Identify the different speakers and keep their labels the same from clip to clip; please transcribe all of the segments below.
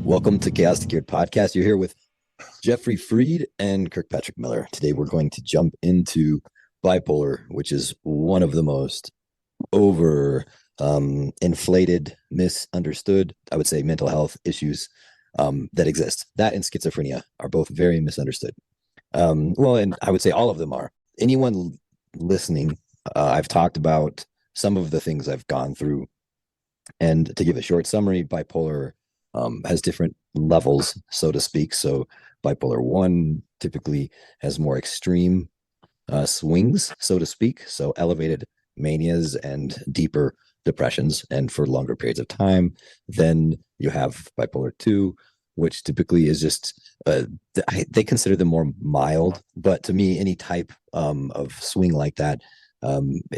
Speaker 1: Welcome to Chaos2Cured podcast. You're here with Jeffrey Freed and Kirk Patrick Miller. Today we're going to jump into bipolar, which is one of the most inflated, misunderstood, I would say, mental health issues that exist. That and schizophrenia are both very misunderstood. And I would say all of them are. Anyone listening, I've talked about some of the things I've gone through. And to give a short summary, bipolar has different levels, so to speak. So bipolar 1 typically has more extreme swings, so to speak. So elevated manias and deeper depressions, and for longer periods of time. Then you have bipolar 2, which typically is just, they consider them more mild. But to me, any type of swing like that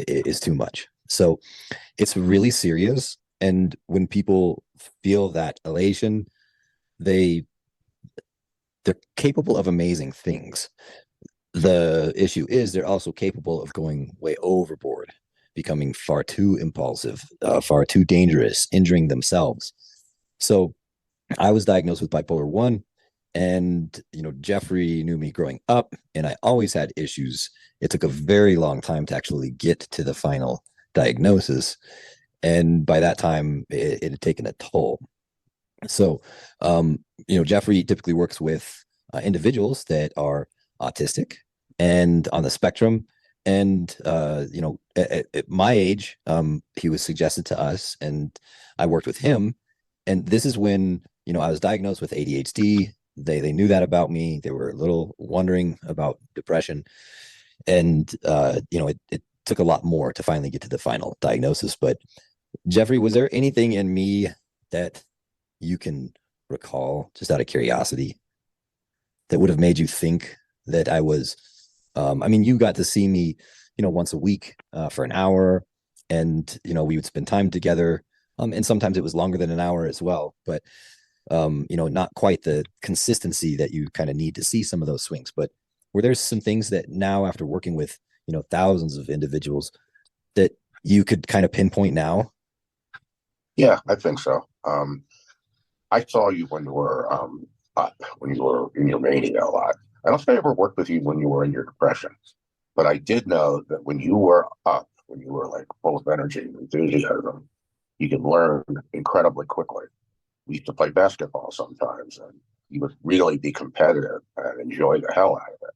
Speaker 1: is too much. So it's really serious. And when people feel that elation, they're capable of amazing things. The issue is they're also capable of going way overboard, becoming far too impulsive, far too dangerous, injuring themselves. So I was diagnosed with bipolar 1, and Jeffrey knew me growing up, and I always had issues. It took a very long time to actually get to the final diagnosis. And by that time, it had taken a toll. So, Jeffrey typically works with individuals that are autistic and on the spectrum. And, at my age, he was suggested to us, and I worked with him. And this is when, I was diagnosed with ADHD. They knew that about me. They were a little wondering about depression. And, it took a lot more to finally get to the final diagnosis. But Jeffrey, was there anything in me that you can recall, just out of curiosity, that would have made you think that I was? You got to see me, once a week for an hour, and we would spend time together. And sometimes it was longer than an hour as well. But not quite the consistency that you kind of need to see some of those swings. But were there some things that now, after working with thousands of individuals, that you could kind of pinpoint now?
Speaker 2: Yeah, I think so. I saw you when you were up, when you were in your mania a lot. I don't think I ever worked with you when you were in your depression, but I did know that when you were up, when you were like full of energy and enthusiasm, you could learn incredibly quickly. We used to play basketball sometimes, and you would really be competitive and enjoy the hell out of it.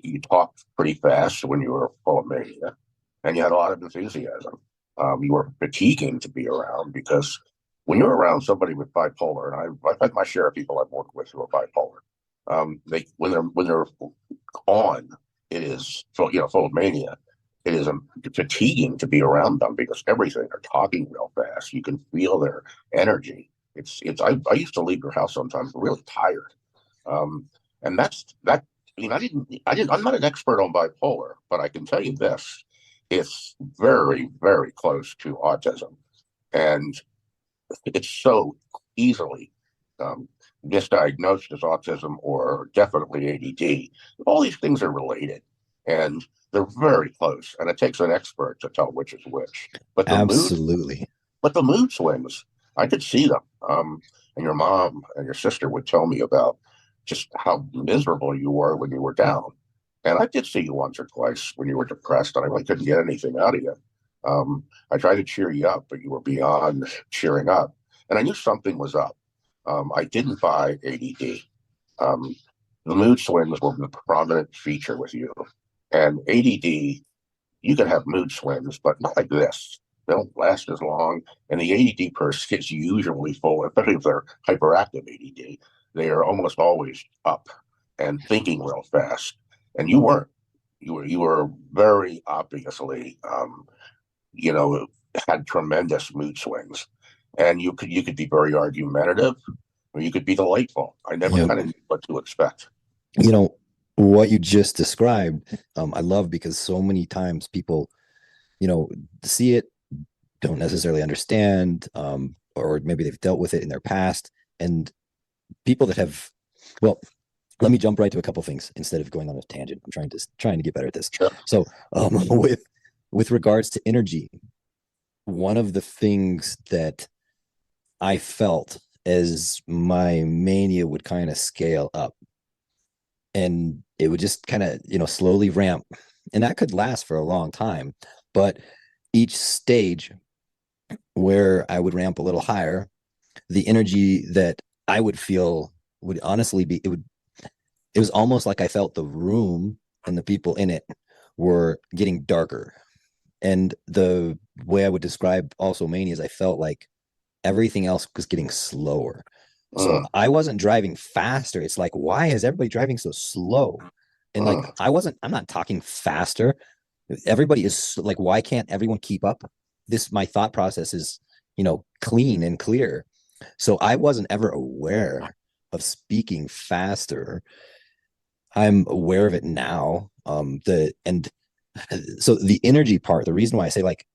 Speaker 2: You talked pretty fast when you were full of mania, and you had a lot of enthusiasm. You were fatiguing to be around because when you're around somebody with bipolar, and I've had my share of people I've worked with who are bipolar, they when they're on, it is full of mania. It is fatiguing to be around them because everything they're talking real fast. You can feel their energy. I used to leave your house sometimes really tired, and that's that. I'm not an expert on bipolar, but I can tell you this: it's very, very close to autism, and it's so easily misdiagnosed as autism or definitely ADD. All these things are related, and they're very close. And it takes an expert to tell which is which. But
Speaker 1: Absolutely.
Speaker 2: the mood swings, I could see them. And your mom and your sister would tell me about just how miserable you were when you were down. And I did see you once or twice when you were depressed, and I really couldn't get anything out of you. I tried to cheer you up, but you were beyond cheering up. And I knew something was up. I didn't buy ADD. The mood swings were the prominent feature with you. And ADD, you can have mood swings, but not like this. They don't last as long. And the ADD person is usually full, especially if they're hyperactive ADD. They are almost always up and thinking real fast. And you weren't. You were very obviously, had tremendous mood swings, and you could be very argumentative, or you could be delightful. I never
Speaker 1: Yep.
Speaker 2: kind of knew what to expect.
Speaker 1: You know, what you just described, I love, because so many times people, see it, don't necessarily understand, or maybe they've dealt with it in their past. And people that have, well, let me jump right to a couple things instead of going on a tangent. I'm trying to get better at this.
Speaker 2: Sure.
Speaker 1: So, with regards to energy, one of the things that I felt as my mania would kind of scale up, and it would just kind of, slowly ramp, and that could last for a long time. But each stage where I would ramp a little higher, the energy that I would feel would honestly be, it was almost like I felt the room and the people in it were getting darker. And the way I would describe also mania is I felt like everything else was getting slower. So
Speaker 2: Mm,
Speaker 1: I wasn't driving faster. It's like, why is everybody driving so slow? And like,
Speaker 2: mm,
Speaker 1: I'm not talking faster. Everybody is like, why can't everyone keep up? My thought process is, clean and clear. So I wasn't ever aware of speaking faster. I'm aware of it now. So the energy part, the reason why I say like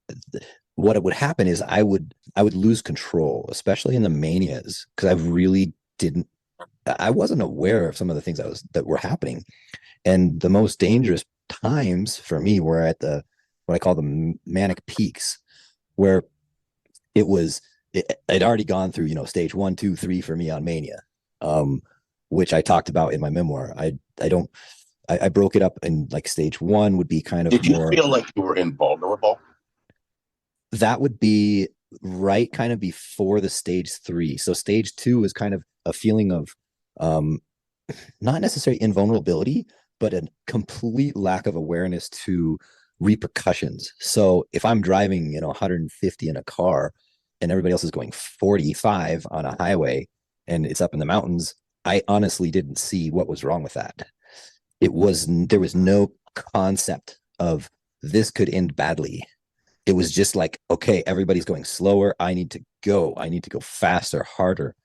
Speaker 1: what would happen is I would lose control, especially in the manias, because I really didn't I wasn't aware of some of the things that were happening. And the most dangerous times for me were at the what I call the manic peaks, where it was I'd already gone through, stage one, two, three for me on mania, um, which I talked about in my memoir. I don't I broke it up, and like stage one would be kind of
Speaker 2: did you
Speaker 1: more,
Speaker 2: feel like you were invulnerable?
Speaker 1: that would be right kind of before the stage three. So stage two is kind of a feeling of um not necessarily invulnerability, but a complete lack of awareness to repercussions. So if I'm driving, 150 in a car and everybody else is going 45 on a highway and it's up in the mountains, I honestly didn't see what was wrong with that. There was no concept of this could end badly. It was just like, okay, everybody's going slower. I need to go. I need to go faster, harder.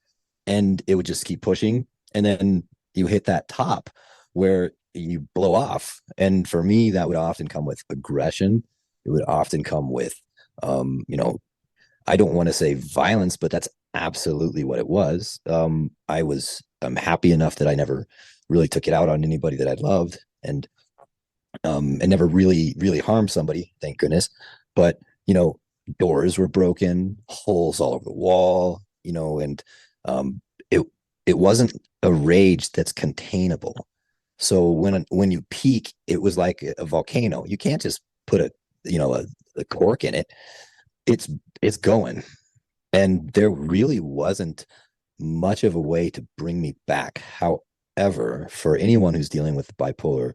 Speaker 1: And it would just keep pushing. And then you hit that top where you blow off. And for me, that would often come with aggression. It would often come with, um, you know, I don't want to say violence, but that's absolutely what it was. I'm happy enough that I never really took it out on anybody that I loved, and never really harmed somebody, thank goodness. But you know, doors were broken, holes all over the wall, and um, it it wasn't a rage that's containable. So when you peak, it was like a volcano. You can't just put a cork in it. It's it's going, and there really wasn't much of a way to bring me back. However, for anyone who's dealing with bipolar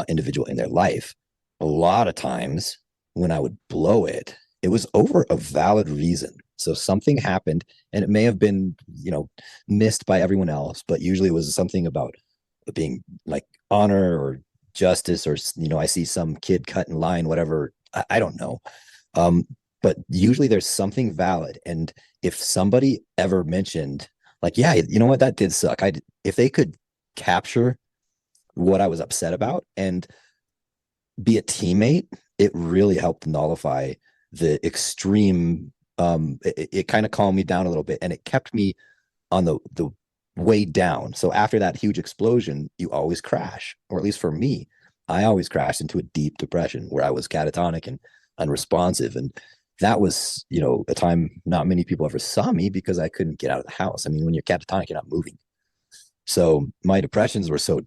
Speaker 1: individual in their life, a lot of times when I would blow it, it was over a valid reason. So something happened, and it may have been, missed by everyone else, but usually it was something about being like honor or justice, or I see some kid cut in line, whatever. I don't know. Um, but usually there's something valid. And if somebody ever mentioned, like, yeah, you know what, that did suck. If they could capture what I was upset about and be a teammate, it really helped nullify the extreme. It kind of calmed me down a little bit, and it kept me on the way down. So after that huge explosion, you always crash, or at least for me, I always crashed into a deep depression where I was catatonic and unresponsive. And that was, a time not many people ever saw me because I couldn't get out of the house. I mean, when you're catatonic, you're not moving. So my depressions were so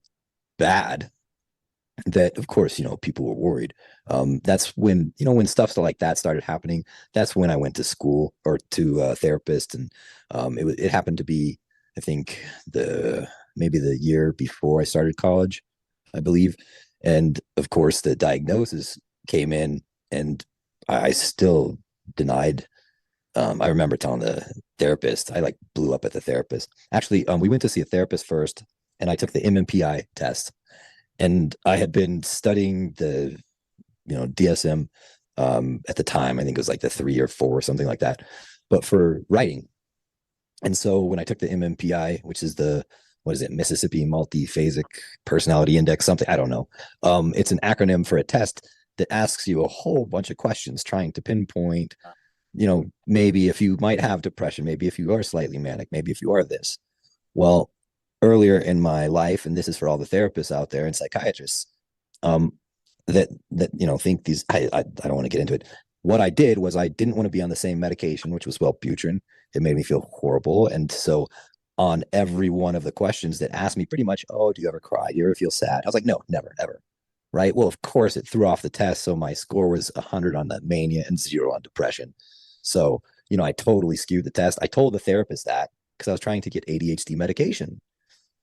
Speaker 1: bad that, of course, people were worried. That's when stuff like that started happening. That's when I went to school, or to a therapist. And it happened to be, I think, maybe the year before I started college, I believe. And of course the diagnosis came in, and I still denied. I remember telling the therapist, I like blew up at the therapist. Actually, we went to see a therapist first, and I took the MMPI test, and I had been studying the DSM at the time. I think it was like the 3 or 4 or something like that, but for writing. And so when I took the MMPI, which is the what is it, Mississippi Multiphasic Personality Index, something, I don't know. It's an acronym for a test that asks you a whole bunch of questions trying to pinpoint, maybe if you might have depression, maybe if you are slightly manic, maybe if you are this. Well, earlier in my life, and this is for all the therapists out there and psychiatrists, um, that think these. I don't want to get into it. what I did was I didn't want to be on the same medication, which was Wellbutrin. It made me feel horrible. And so on every one of the questions that asked me pretty much, oh, do you ever cry? Do you ever feel sad? I was like, no, never, ever. Right. Well, of course, it threw off the test. So my score was 100 on that mania and 0 on depression. So, I totally skewed the test. I told the therapist that because I was trying to get ADHD medication.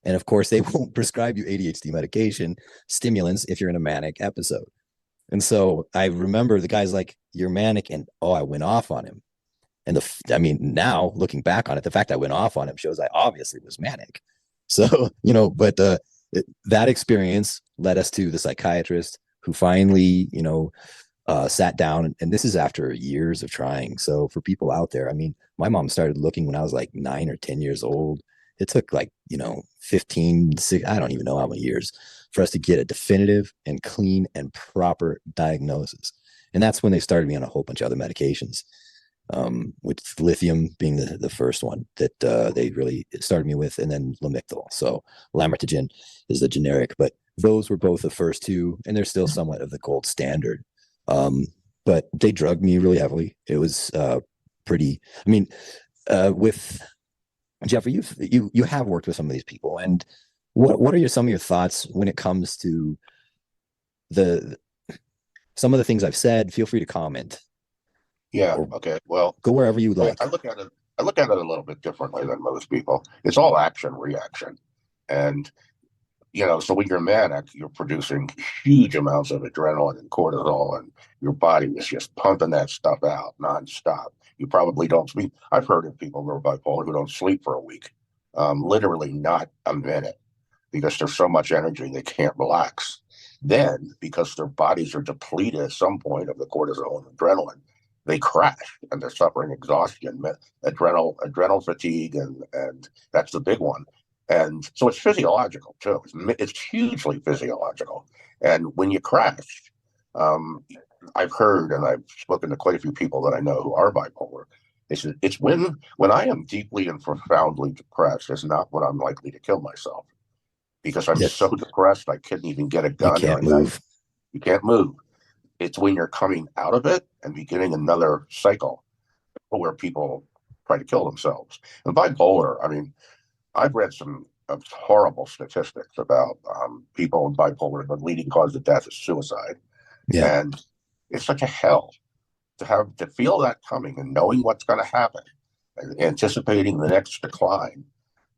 Speaker 1: And of course, they won't prescribe you ADHD medication, stimulants, if you're in a manic episode. And so I remember the guy's like, you're manic. And I went off on him. And now looking back on it, the fact I went off on him shows I obviously was manic. So, but that experience led us to the psychiatrist who finally, sat down. And this is after years of trying. So for people out there, my mom started looking when I was like 9 or 10 years old. It took like, 15, 6, I don't even know how many years for us to get a definitive and clean and proper diagnosis. And that's when they started me on a whole bunch of other medications, with lithium being the first one that they really started me with, and then Lamictal. So Lamotrigine is the generic, but those were both the first two, and they're still somewhat of the gold standard. But they drugged me really heavily. It was pretty. With Jeffrey, you have worked with some of these people, and what are some of your thoughts when it comes to the some of the things I've said? Feel free to comment
Speaker 2: Yeah.
Speaker 1: or
Speaker 2: Okay. Well,
Speaker 1: go wherever you
Speaker 2: I
Speaker 1: like.
Speaker 2: look at it. I look at it a little bit differently than most people. It's all action reaction, and so when you're manic, you're producing huge amounts of adrenaline and cortisol, and your body is just pumping that stuff out nonstop. You probably don't sleep. I've heard of people who are bipolar who don't sleep for a week, literally not a minute, because there's so much energy they can't relax. Then, because their bodies are depleted at some point of the cortisol and adrenaline, they crash and they're suffering exhaustion, adrenal fatigue, and that's the big one. And so it's physiological too. It's hugely physiological. And when you crash, um, I've heard and I've spoken to quite a few people that I know who are bipolar. They said it's when I am deeply and profoundly depressed, it's not when I'm likely to kill myself because I'm so
Speaker 1: Yes,
Speaker 2: depressed I couldn't even get a
Speaker 1: you
Speaker 2: gun
Speaker 1: can't
Speaker 2: during that.
Speaker 1: move.
Speaker 2: You can't move. It's when you're coming out of it and beginning another cycle where people try to kill themselves. And bipolar, I've read some horrible statistics about people in bipolar. The leading cause of death is suicide,
Speaker 1: Yeah.
Speaker 2: and it's such a hell to feel that coming and knowing what's going to happen and anticipating the next decline.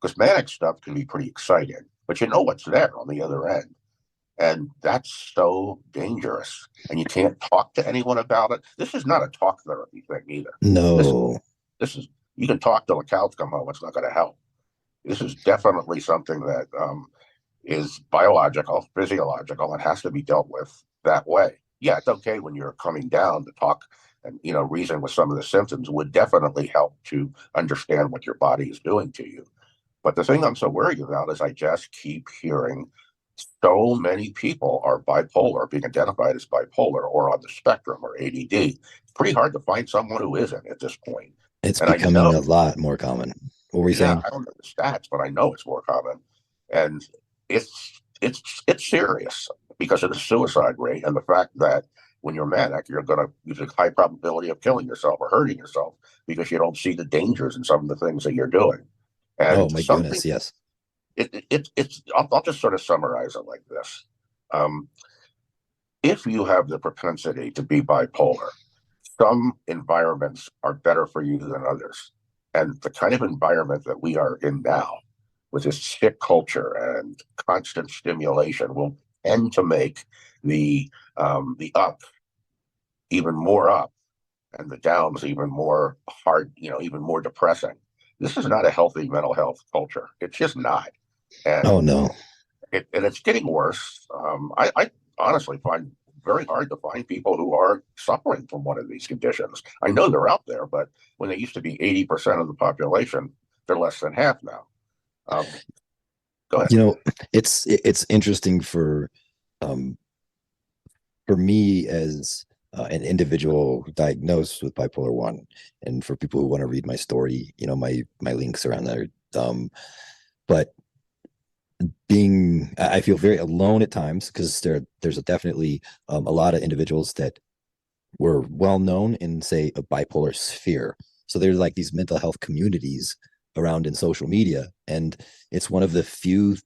Speaker 2: Because manic stuff can be pretty exciting, but you know what's there on the other end. And that's so dangerous. And you can't talk to anyone about it. This is not a talk therapy thing either. This
Speaker 1: No.
Speaker 2: this is you can talk till the cows come home. It's not going to help. This is definitely something that is biological, physiological, and has to be dealt with that way. Yeah, it's okay when you're coming down to talk and reason with some of the symptoms would definitely help to understand what your body is doing to you. But the thing I'm so worried about is I just keep hearing so many people are bipolar, being identified as bipolar or on the spectrum or ADD. It's pretty hard to find someone who isn't at this point.
Speaker 1: It's
Speaker 2: And I
Speaker 1: becoming a
Speaker 2: know,
Speaker 1: lot more common. What were you
Speaker 2: yeah,
Speaker 1: saying?
Speaker 2: I don't know the stats, but I know it's more common. And it's serious because of the suicide rate and the fact that when you're manic, you're going to use a high probability of killing yourself or hurting yourself because you don't see the dangers in some of the things that you're doing.
Speaker 1: Oh
Speaker 2: And
Speaker 1: my
Speaker 2: something
Speaker 1: goodness, yes.
Speaker 2: it's I'll just sort of summarize it like this. Um, if you have the propensity to be bipolar, some environments are better for you than others. And the kind of environment that we are in now, with this sick culture and constant stimulation, will tend to make the up even more up and the downs even more hard, even more depressing. This is not a healthy mental health culture. It's just not.
Speaker 1: Oh
Speaker 2: And
Speaker 1: no.
Speaker 2: and it's getting worse. I honestly find very hard to find people who are suffering from one of these conditions. I know they're out there, but when they used to be 80% of the population, they're less than half now. Um, Go ahead.
Speaker 1: You know, it's interesting um for me as an individual diagnosed with bipolar one, and for people who want to read my story, my links around there. But I feel very alone at times because there's definitely a lot of individuals that were well known in, say, a bipolar sphere. So there's like these mental health communities around in social media, and it's one of the few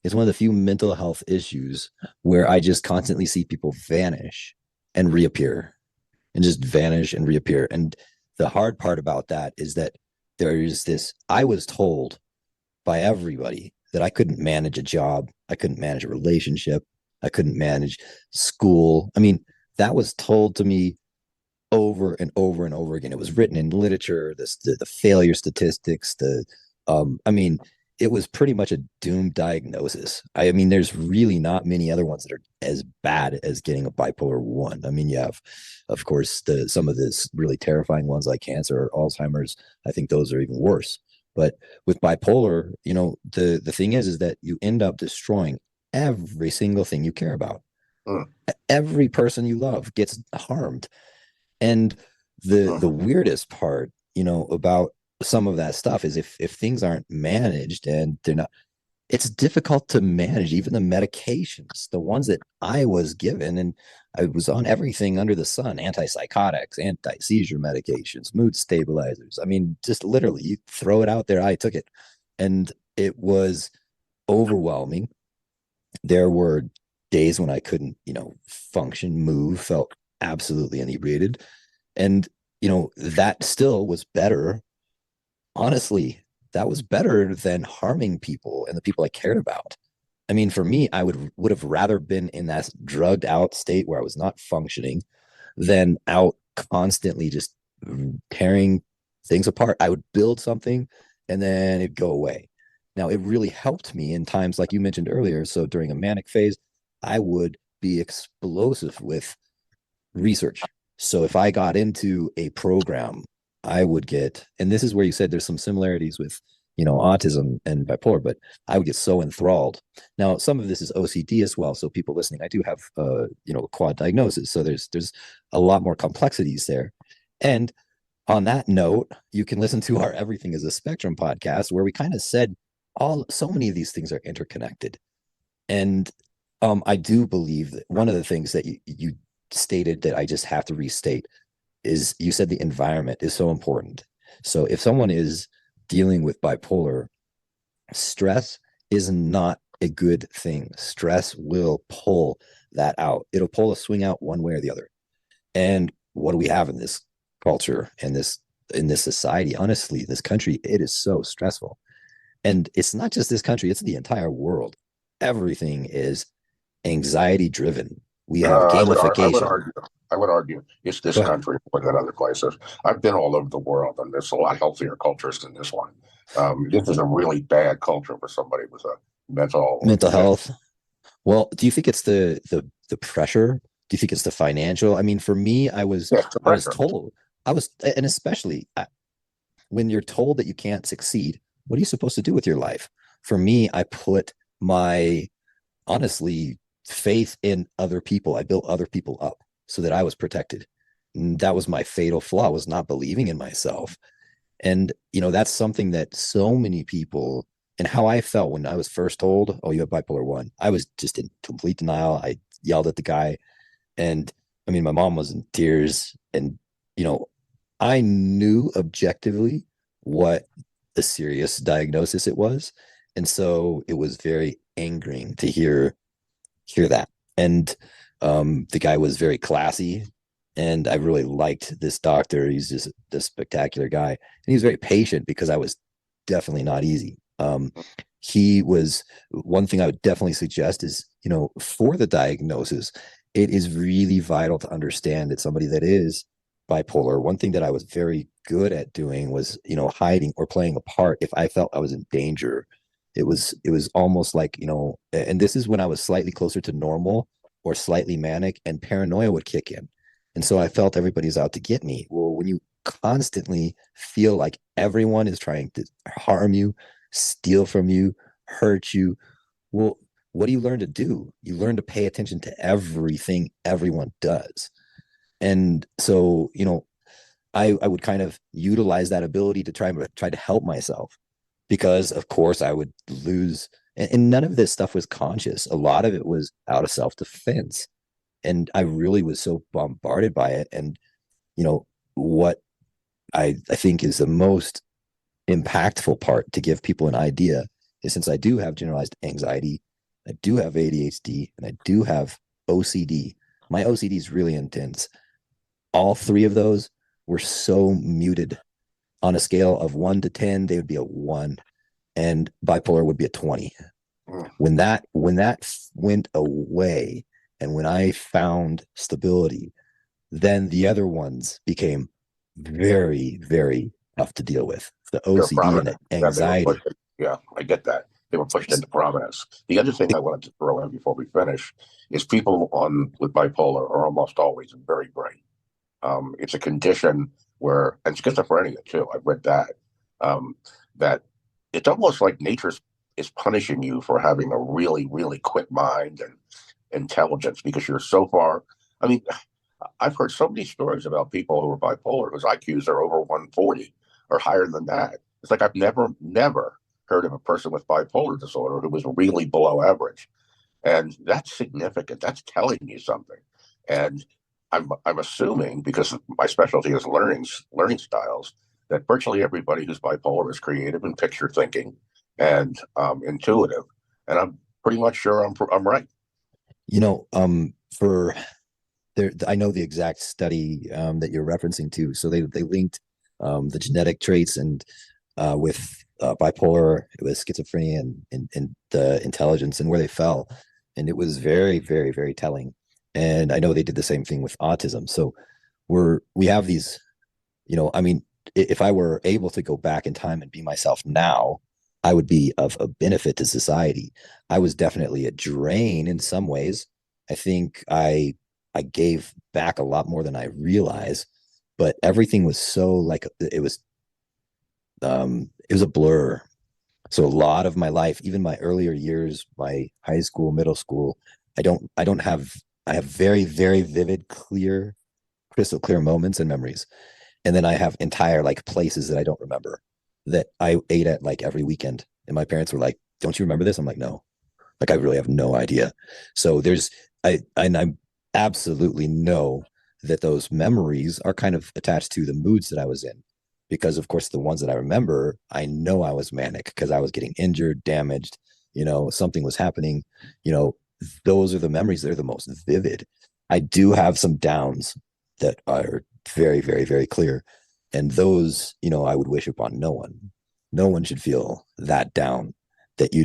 Speaker 1: it's one of the few mental health issues where I just constantly see people vanish and reappear and just vanish and reappear. And the hard part about that is that there is this, I was told by everybody that I couldn't manage a job, I couldn't manage a relationship, I couldn't manage school. I mean, that was told to me over and over and over again. It was written in literature, the failure statistics, I mean, it was pretty much a doomed diagnosis. I mean, there's really not many other ones that are as bad as getting a bipolar one. I mean, you have, of course, some of the really terrifying ones like cancer or Alzheimer's. I think those are even worse. But with bipolar, the thing is that you end up destroying every single thing you care about.
Speaker 2: Mm,
Speaker 1: Every person you love gets harmed. And the
Speaker 2: mm,
Speaker 1: weirdest part, about some of that stuff is if things aren't managed and they're not, it's difficult to manage even the medications, the ones that I was given, and I was on everything under the sun, antipsychotics, anti-seizure medications, mood stabilizers. I mean, just literally you throw it out there, I took it. And it was overwhelming. There were days when I couldn't, function, move, felt absolutely inebriated. And, that still was better. Honestly, that was better than harming people and the people I cared about. I mean, for me, I would have rather been in that drugged out state where I was not functioning than out constantly just tearing things apart. I would build something and then it'd go away. Now, it really helped me in times like you mentioned earlier. So during a manic phase, I would be explosive with research. So if I got into a program, I would get, and this is where you said there's some similarities with, autism and bipolar, but I would get so enthralled. Now, some of this is OCD as well. So people listening, I do have, quad diagnosis. So there's a lot more complexities there. And on that note, you can listen to our Everything is a Spectrum podcast where we kind of said so many of these things are interconnected. And I do believe that one of the things that you stated that I just have to restate is you said the environment is so important. So if someone is dealing with bipolar, stress is not a good thing. Stress will pull that out. It'll pull a swing out one way or the other. And what do we have in this culture and this society? Honestly, this country, it is so stressful. And it's not just this country, it's the entire world. Everything is anxiety driven. We have
Speaker 2: I would
Speaker 1: gamification.
Speaker 2: argue. I would argue it's this
Speaker 1: Go ahead.
Speaker 2: country more than other places. I've been all over the world, and there's a lot healthier cultures than this one. This is a really bad culture for somebody with a
Speaker 1: Mental
Speaker 2: mental
Speaker 1: health. Well, do you think it's the pressure? Do you think it's the financial? I mean, for me,
Speaker 2: yeah, it's the
Speaker 1: I was
Speaker 2: pressure.
Speaker 1: told and especially when you're told that you can't succeed, what are you supposed to do with your life? For me, I put my honestly faith in other people. I built other people up so that I was protected. And that was my fatal flaw, was not believing in myself. And, that's something that so many people, and how I felt when I was first told, oh, you have bipolar one, I was just in complete denial. I yelled at the guy. And I mean, my mom was in tears. And, you know, I knew objectively what a serious diagnosis it was. And so it was very angering to hear that. And the guy was very classy, and I really liked this doctor. He's just a spectacular guy, and he was very patient because I was definitely not easy. He was one thing I would definitely suggest is, for the diagnosis, it is really vital to understand that somebody that is bipolar. One thing that I was very good at doing was, hiding or playing a part if I felt I was in danger. It was almost like, and this is when I was slightly closer to normal or slightly manic, and paranoia would kick in. And so I felt everybody's out to get me. Well, when you constantly feel like everyone is trying to harm you, steal from you, hurt you, well, what do you learn to do? You learn to pay attention to everything everyone does. And so, I would kind of utilize that ability to try to help myself, because of course I would lose, and none of this stuff was conscious. A lot of it was out of self-defense. And I really was so bombarded by it. And, what I think is the most impactful part to give people an idea is, since I do have generalized anxiety, I do have ADHD, and I do have OCD. My OCD is really intense. All three of those were so muted. On a scale of 1 to 10, they would be a 1, and bipolar would be a 20.
Speaker 2: Mm.
Speaker 1: When that went away, and when I found stability, then the other ones became very, very tough to deal with. The
Speaker 2: They're
Speaker 1: OCD and
Speaker 2: prominent.
Speaker 1: the
Speaker 2: Yeah, they were
Speaker 1: anxiety.
Speaker 2: pushed. Yeah, I get that. They were pushed into prominence. The other thing I wanted to throw in before we finish is people on with bipolar are almost always very bright. It's a condition where, and schizophrenia too. I've read that um, that it's almost like nature is punishing you for having a really, really quick mind and intelligence because you're so far. I mean, I've heard so many stories about people who are bipolar whose IQs are over 140 or higher than that. It's like I've never heard of a person with bipolar disorder who was really below average. And that's significant. That's telling you something. And I'm assuming, because my specialty is learning styles, that virtually everybody who's bipolar is creative and picture thinking and intuitive. And I'm pretty much sure I'm right.
Speaker 1: For there, I know the exact study that you're referencing to. So they linked the genetic traits and with bipolar, with schizophrenia, and the intelligence and where they fell, and it was very, very, very telling. And I know they did the same thing with autism. So we have these, I mean, if I were able to go back in time and be myself now, I would be of a benefit to society. I was definitely a drain in some ways. I think I gave back a lot more than I realized, but everything was so like it was a blur. So a lot of my life, even my earlier years, my high school, middle school, I don't have I have very, very vivid, clear, crystal clear moments and memories. And then I have entire like places that I don't remember that I ate at like every weekend. And my parents were like, "Don't you remember this?" I'm like, "No." Like I really have no idea. So I absolutely know that those memories are kind of attached to the moods that I was in. Because of course the ones that I remember, I know I was manic because I was getting injured, damaged, something was happening. You know, those are the memories that are the most vivid. I do have some downs that are very, very, very clear. And those, I would wish upon no one. No one should feel that down that you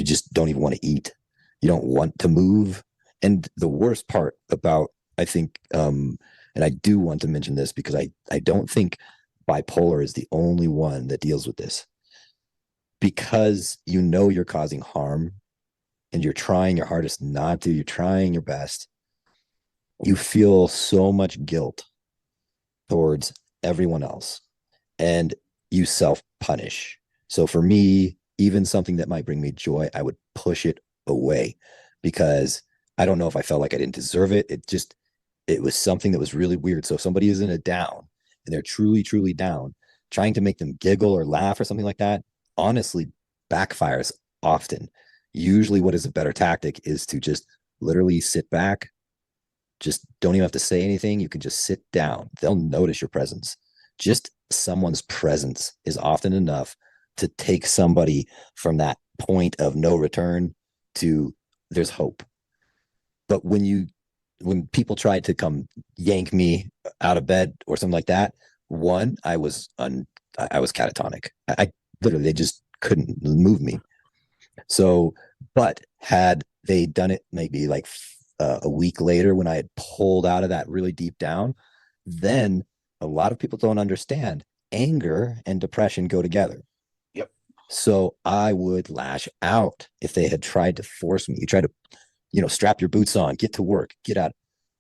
Speaker 1: just don't even want to eat. You don't want to move. And the worst part about, I think, and I do want to mention this because I don't think bipolar is the only one that deals with this, because you're causing harm and you're trying your hardest not to, you're trying your best. You feel so much guilt towards everyone else, and you self punish. So for me, even something that might bring me joy, I would push it away because I don't know if I felt like I didn't deserve it. It was something that was really weird. So if somebody is in a down and they're truly, truly down, trying to make them giggle or laugh or something like that, honestly backfires often. Usually, what is a better tactic is to just literally sit back, just don't even have to say anything. You can just sit down. They'll notice your presence. Just someone's presence is often enough to take somebody from that point of no return to there's hope. But when people tried to come yank me out of bed or something like that, one, I was catatonic. I literally, they just couldn't move me. So, but had they done it maybe like a week later when I had pulled out of that really deep down, then a lot of people don't understand anger and depression go together.
Speaker 2: Yep.
Speaker 1: So I would lash out if they had tried to force me. You try to, strap your boots on, get to work, get out.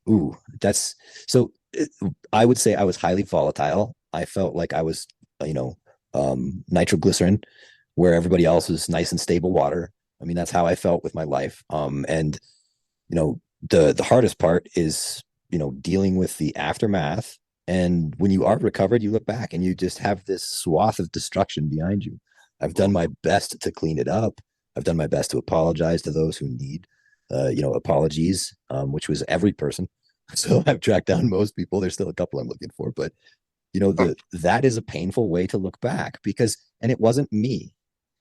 Speaker 1: Ooh, that's so. I would say I was highly volatile. I felt like I was, you know, nitroglycerin, where everybody else is nice and stable water. I mean, that's how I felt with my life. And the hardest part is dealing with the aftermath. And when you are recovered, you look back and you just have this swath of destruction behind you. I've done my best to clean it up. I've done my best to apologize to those who need apologies, which was every person. So I've tracked down most people. There's still a couple I'm looking for, but
Speaker 2: Oh,
Speaker 1: that is a painful way to look back because, and it wasn't me.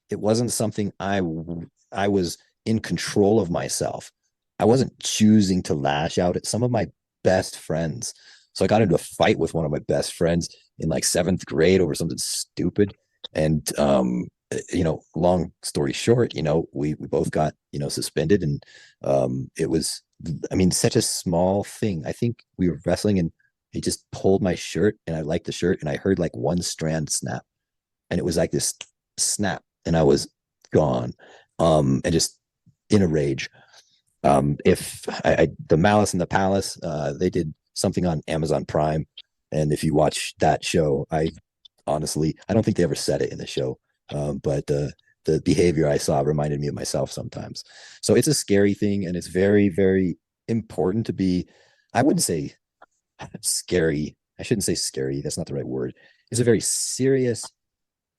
Speaker 1: It wasn't something I was in control of myself. I wasn't choosing to lash out at some of my best friends. So I got into a fight with one of my best friends in like seventh grade over something stupid. And long story short, we both got, suspended, and it was, I mean, such a small thing. I think we were wrestling and he just pulled my shirt and I liked the shirt and I heard like one strand snap, and it was like this snap and I was gone. And just in a rage. If the Malice in the Palace, they did something on Amazon Prime, and if you watch that show, I honestly, I don't think they ever said it in the show, but the behavior I saw reminded me of myself sometimes. So it's a scary thing, and it's very, very important to be. I wouldn't say scary. I shouldn't say scary. That's not the right word. It's a very serious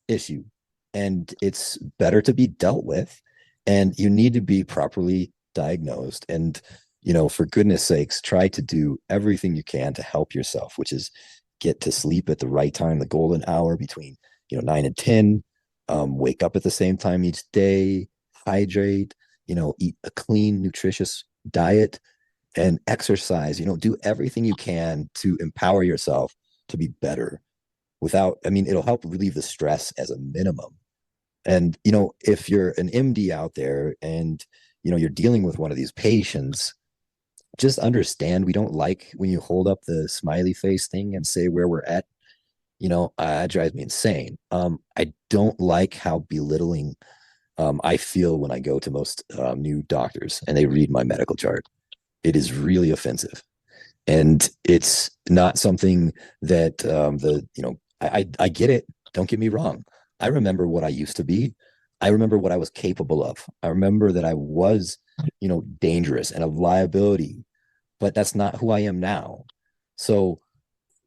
Speaker 1: issue, and it's better to be dealt with, and you need to be properly diagnosed. And for goodness sakes, try to do everything you can to help yourself, which is get to sleep at the right time, the golden hour between 9 and 10. Wake up at the same time each day, hydrate, eat a clean nutritious diet, and exercise. Do everything you can to empower yourself to be better. Without, I mean, it'll help relieve the stress as a minimum. And if you're an MD out there and you're dealing with one of these patients, just understand we don't like when you hold up the smiley face thing and say where we're at. That drives me insane. I don't like how belittling I feel when I go to most new doctors and they read my medical chart. It is really offensive, and it's not something that I get it. Don't get me wrong. I remember what I used to be. I remember what I was capable of. I remember that I was, dangerous and a liability, but that's not who I am now. So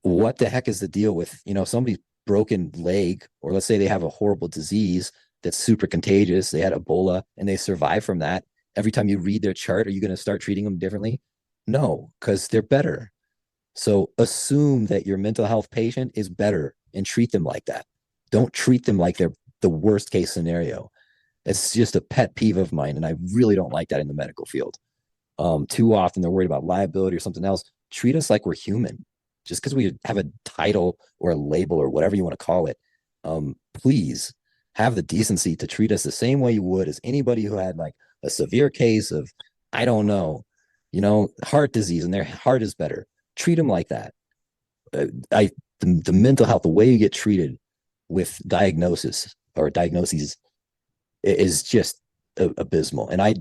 Speaker 1: what the heck is the deal with, somebody's broken leg, or let's say they have a horrible disease that's super contagious. They had Ebola and they survive from that. Every time you read their chart, are you going to start treating them differently? No, because they're better. So assume that your mental health patient is better and treat them like that. Don't treat them like they're the worst case scenario. It's just a pet peeve of mine, and I really don't like that in the medical field. Too often they're worried about liability or something else. Treat us like we're human. Just because we have a title or a label or whatever you want to call it, please have the decency to treat us the same way you would as anybody who had like a severe case of, I don't know, heart disease and their heart is better. Treat them like that. The mental health, the way you get treated with diagnosis or diagnoses is just abysmal, and I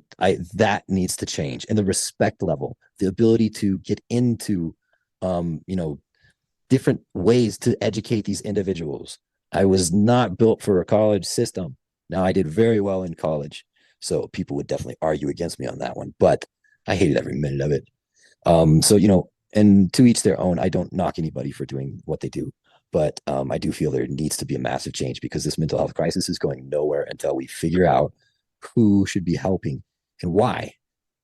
Speaker 1: that needs to change. And the respect level, the ability to get into different ways to educate these individuals. I was not built for a college system. Now, I did very well in college, so people would definitely argue against me on that one, but I hated every minute of it. So and to each their own. I don't knock anybody for doing what they do, but I do feel there needs to be a massive change because this mental health crisis is going nowhere until we figure out who should be helping and why.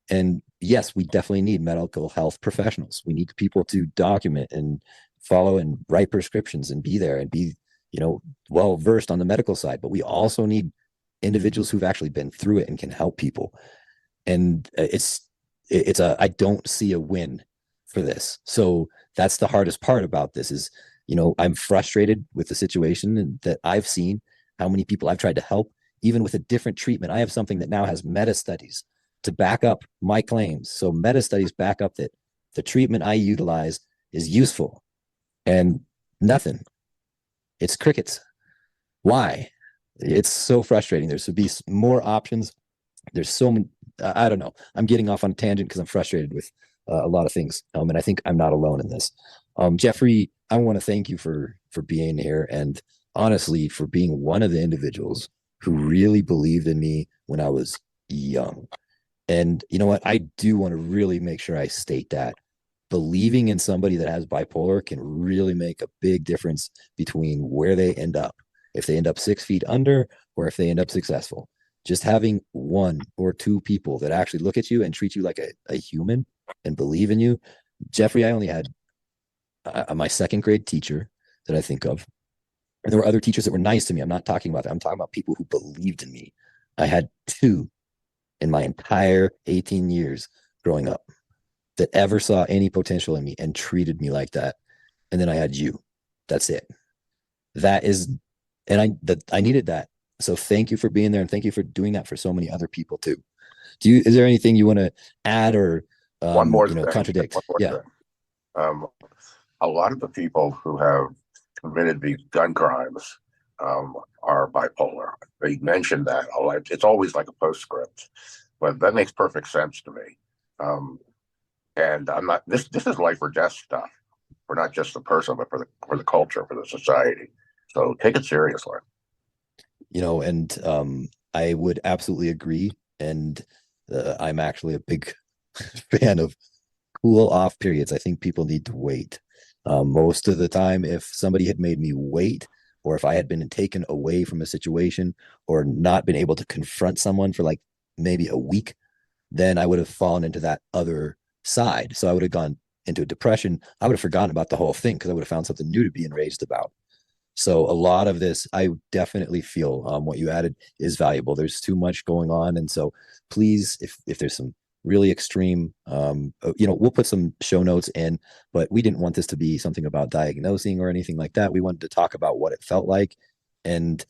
Speaker 1: And yes, we definitely need medical health professionals. We need people to document and follow and write prescriptions and be there and be, well versed on the medical side. But we also need individuals who've actually been through it and can help people. And I don't see a win for this. So that's the hardest part about this is, I'm frustrated with the situation that I've seen, how many people I've tried to help, even with a different treatment. I have something that now has meta studies to back up my claims. So meta studies back up that the treatment I utilize is useful, and nothing. It's crickets. Why? It's so frustrating. There should be more options. There's so many. I don't know. I'm getting off on a tangent because I'm frustrated with a lot of things, and I think I'm not alone in this. Jeffrey, I want to thank you for being here, and honestly for being one of the individuals who really believed in me when I was young. And you know what? I do want to really make sure I state that believing in somebody that has bipolar can really make a big difference between where they end up, if they end up 6 feet under or if they end up successful. just having one or two people that actually look at you and treat you like a human and believe in you. Jeffrey, I only had my second grade teacher that I think of. And there were other teachers that were nice to me. I'm not talking about that. I'm talking about people who believed in me. I had two in my entire 18 years growing up that ever saw any potential in me and treated me like that. And then I had you. That's it. That is, and I needed that. So thank you for being there, and thank you for doing that for so many other people too. Is there anything you want to add or
Speaker 2: One more thing.
Speaker 1: contradict?
Speaker 2: One more
Speaker 1: Yeah.
Speaker 2: thing. Um, a lot of the people who have committed these gun crimes are bipolar. They mention that a lot. It's always like a postscript, but that makes perfect sense to me. Um, and I'm not. This is life or death stuff for not just the person, but for the culture, for the society. So take it seriously.
Speaker 1: And I would absolutely agree. And I'm actually a big fan of cool off periods. I think people need to wait. Most of the time, if somebody had made me wait, or if I had been taken away from a situation or not been able to confront someone for like maybe a week, then I would have fallen into that other side. So I would have gone into a depression. I would have forgotten about the whole thing because I would have found something new to be enraged about. So a lot of this, I definitely feel what you added is valuable. There's too much going on, and so please, if there's some really extreme, we'll put some show notes in. But we didn't want this to be something about diagnosing or anything like that. We wanted to talk about what it felt like, and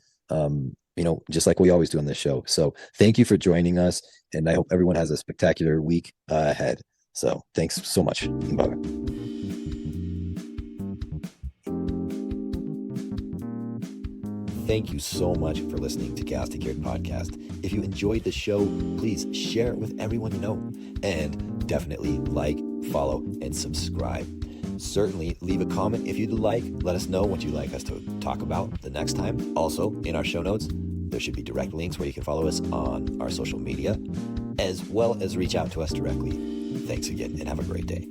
Speaker 1: just like we always do on this show. So thank you for joining us, and I hope everyone has a spectacular week ahead. So thanks so much. Bye. Thank you so much for listening to Chaos2Cured podcast. If you enjoyed the show, please share it with everyone you know. And definitely like, follow, and subscribe. Certainly leave a comment if you'd like. Let us know what you'd like us to talk about the next time. Also, in our show notes, there should be direct links where you can follow us on our social media, as well as reach out to us directly. Thanks again, and have a great day.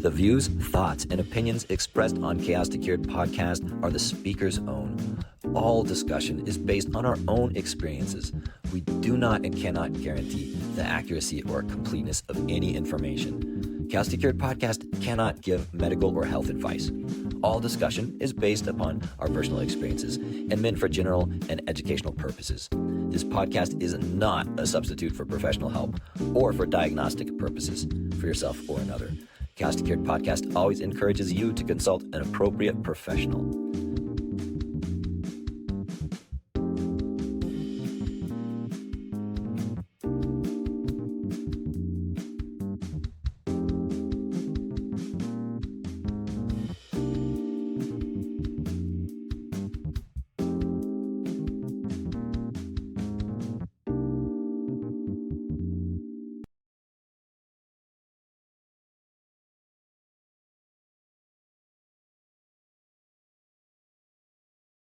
Speaker 1: The views, thoughts, and opinions expressed on Chaos2Cured podcast are the speaker's own. All discussion is based on our own experiences. We do not and cannot guarantee the accuracy or completeness of any information. Chaos2Cured podcast cannot give medical or health advice. All discussion is based upon our personal experiences and meant for general and educational purposes. This podcast is not a substitute for professional help or for diagnostic purposes for yourself or another. Chaos2Cured podcast always encourages you to consult an appropriate professional.